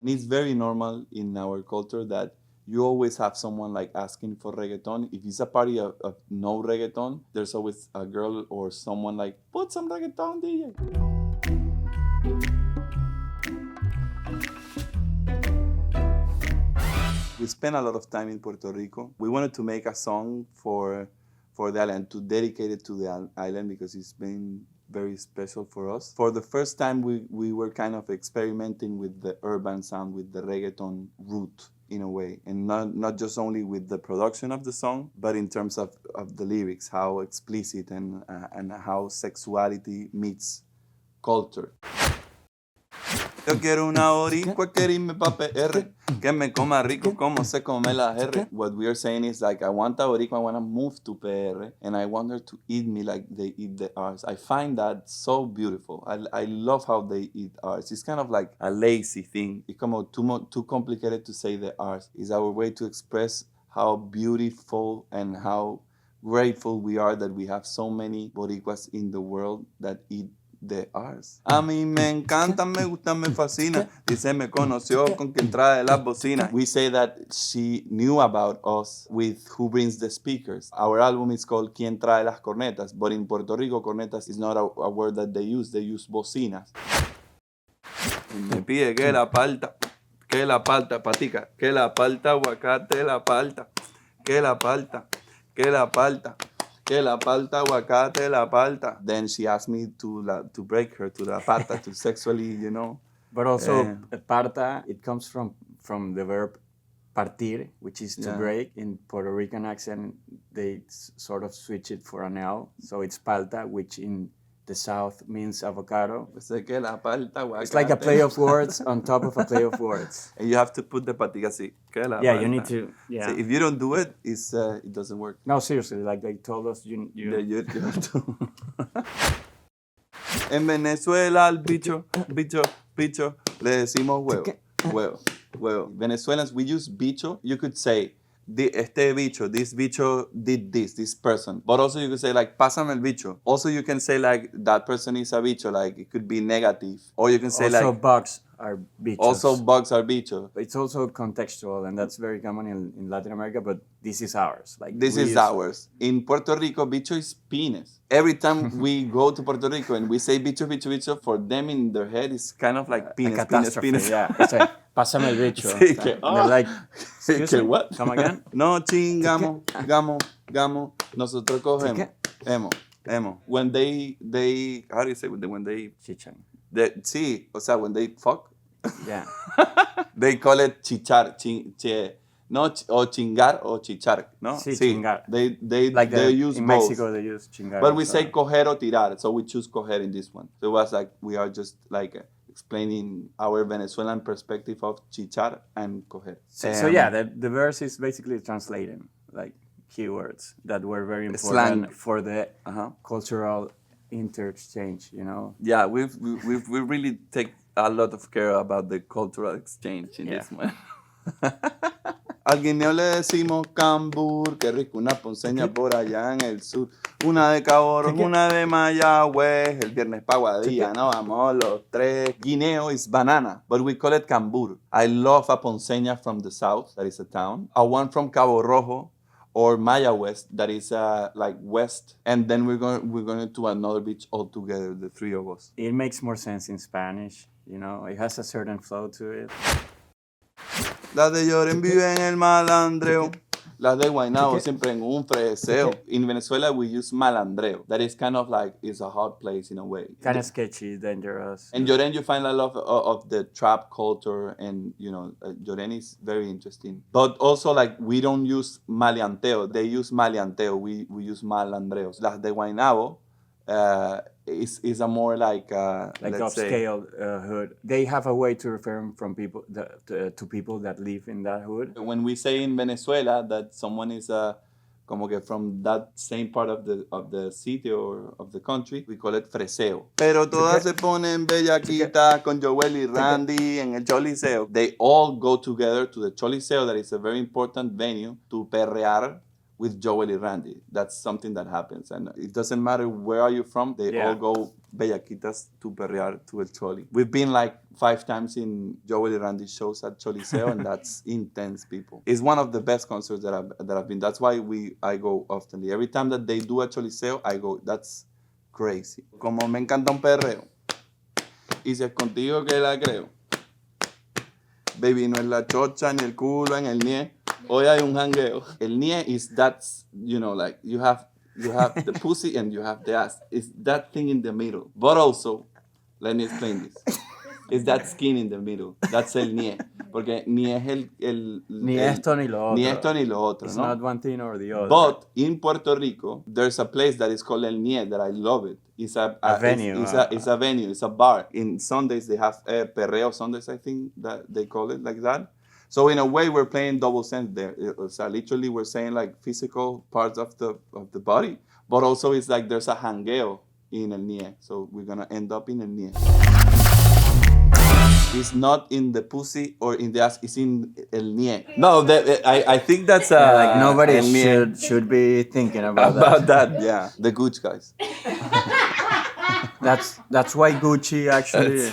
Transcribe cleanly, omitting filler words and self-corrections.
And it's very normal in our culture that you always have someone like asking for reggaeton. If it's a party of no reggaeton, there's always a girl or someone like, put some reggaeton, DJ. We spent a lot of time in Puerto Rico. We wanted to make a song for the island, to dedicate it to the island because it's been very special for us. For the first time, we were kind of experimenting with the urban sound, with the reggaeton root in a way, and not just only with the production of the song, but in terms of the lyrics, how explicit and how sexuality meets culture. Yo quiero una boricua que rime pa' PR, que me coma rico como se come la R. What we are saying is like, I want a boricua, I want to move to PR, and I want her to eat me like they eat the R's. I find that so beautiful. I love how they eat R's. It's kind of like a lazy thing. It's como too complicated to say the R's. It's our way to express how beautiful and how grateful we are that we have so many boricuas in the world that eat the R's. A mí me encanta, me gusta, me fascina. Dice me conoció con quien trae las bocinas. We say that she knew about us with Who Brings the Speakers. Our album is called Quien trae las cornetas, but in Puerto Rico, cornetas is not a word that they use bocinas. Me pide que la palta, patica, que la palta, aguacate, la palta, que la palta, que la palta. Que la palta, aguacate, la palta. Then she asked me to break her to la palta, to sexually, you know. But also, parta, it comes from the verb partir, which is to break. In Puerto Rican accent, they sort of switch it for an L. So it's palta, which in the South means avocado. Que la palta, aguacate. It's like a play of words on top of a play of words. And you have to put the patica así. Que la yeah, palta. You need to. Yeah. So if you don't do it, it doesn't work. No, seriously, like they told us, you have to. En Venezuela al bicho, le decimos huevo. Venezuelans, we use bicho. You could say, this bicho did this person. But also you could say like, pásame el bicho. Also you can say like, that person is a bicho, like it could be negative. Or you can say also like, bugs are bichos. Also bugs are bichos. It's also contextual, and that's very common in Latin America, but this is ours. Like this is ours. In Puerto Rico, bicho is penis. Every time we go to Puerto Rico and we say bicho, for them in their head, it's kind of like penis. Yeah, it's like, pásame el bicho. Sí, que, they're like, que what? Come again? No chingamos, gamo, nosotros cogemos, hemo. When they, how do you say, when they, chichan. Sí, o sea, when they fuck. Yeah. They call it chichar, or chingar or chichar, no? Sí, chingar. They use in both. Mexico they use chingar. But we say coger or tirar, so we choose coger in this one. So it was like, we are just like explaining our Venezuelan perspective of chichar and coger. So yeah, the verse is basically translating, like keywords that were very important slang for the cultural interchange, you know? Yeah, we really take a lot of care about the cultural exchange in this one. Al guineo le decimos cambur, qué rico, una ponceña por allá en el sur. Una de Cabo Rojo, una de Mayagüez, el viernes pa' Guadilla, no vamos los tres. Guineo is banana, but we call it cambur. I love a ponceña from the south, that is a town. A one from Cabo Rojo, or Mayagüez, that is like west, and then we're going to another beach altogether, the three of us. It makes more sense in Spanish, you know, it has a certain flow to it. Las de Lloren viven en el malandreo, las de Guaynabo siempre en un freseo. In Venezuela we use malandreo, that is kind of like, it's a hot place in a way. Kind of sketchy, dangerous. And Lloren you find a lot of the trap culture, and you know, Lloren is very interesting. But also like, we don't use maleanteo, they use maleanteo, we use malandreos. Las de Guaynabo is a more like upscale hood. They have a way to refer from people to people that live in that hood. When we say in Venezuela that someone is como que from that same part of the city or of the country, we call it freseo. Pero todas se ponen bellaquitas con Joel y Randy en el Choliseo. They all go together to the Choliseo, that is a very important venue to perrear with Joel y Randy. That's something that happens. And it doesn't matter where are you from, they all go bellaquitas to perrear to El Choli. We've been like 5 times in Joel y Randy shows at Choliseo, and that's intense, people. It's one of the best concerts that I've been. That's why I go often. Every time that they do a Choliseo, I go. That's crazy. Como me encanta un perreo, y si es contigo que la creo. Baby, no es la chocha, ni el culo, en el nie. Hoy hay un jangueo. El nie is that's, like you have the pussy and you have the ass. It's that thing in the middle. But also, let me explain this. It's that skin in the middle. That's el nie. Porque ni es ni esto ni lo otro. Ni esto ni lo otro, It's no? not one thing or the other. But in Puerto Rico, there's a place that is called El Nie that I love it. It's a venue. It's a venue. It's a bar. In Sundays, they have perreo Sundays, I think that they call it like that. So in a way, we're playing double sense there. So literally, we're saying like physical parts of the body, but also it's like there's a jangueo in El Nie. So we're gonna end up in El Nie. It's not in the pussy or in the ass. It's in El Nie. No, I think that's like nobody should be thinking about that. Yeah, the Gucci guys. That's why Gucci actually